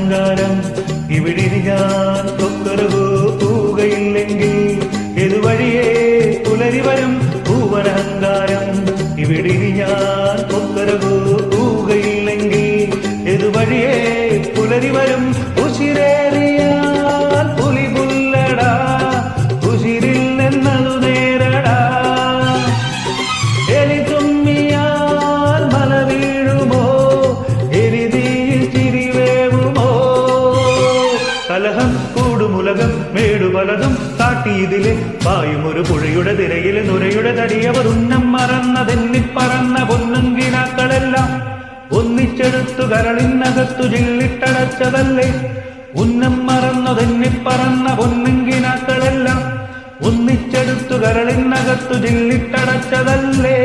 പൂവനഹങ്കാരം ഇവിടിനി ഞാൻ കൊക്കരവോ പോവുകയില്ലെങ്കിൽ ഇതുവഴിയേ പുലരി വരും പൂവനഹങ്കാരം ഇവിടിനി ഞാൻ കൊക്കരവോ പോവുകയില്ലെങ്കിൽ ഇതുവഴിയേ പുലരി വരും ഉശിരേറിയാൽ പുലി പുല്ലടാ ഉശിരിൽ നിന്നതു നേരടാ എലി തുമ്മിയാൽ മല വീഴുമോ എരിതിയിൽ ചിരിവേവുമോ കലഹം കൂടുമുലകം മേടുപലതും കാട്ടിയതിലെ പായുമൊരു പുഴയുടെ തിരയിലെ നുരയുടെ തടിയവർ ഉന്നം മറന്നതെന്നിപ്പറന്ന പൊന്നുങ്കിനാക്കളെല്ലാം ഒന്നിച്ചെടുത്തു കരളിനകത്തു ജില്ലിട്ടടച്ചതല്ലേ ഉന്നം മറന്നതെന്നിപ്പറന്ന പൊന്നുങ്കിനാക്കളെല്ലാം ഒന്നിച്ചെടുത്തു കരളിനകത്തു ജില്ലിട്ടടച്ചതല്ലേ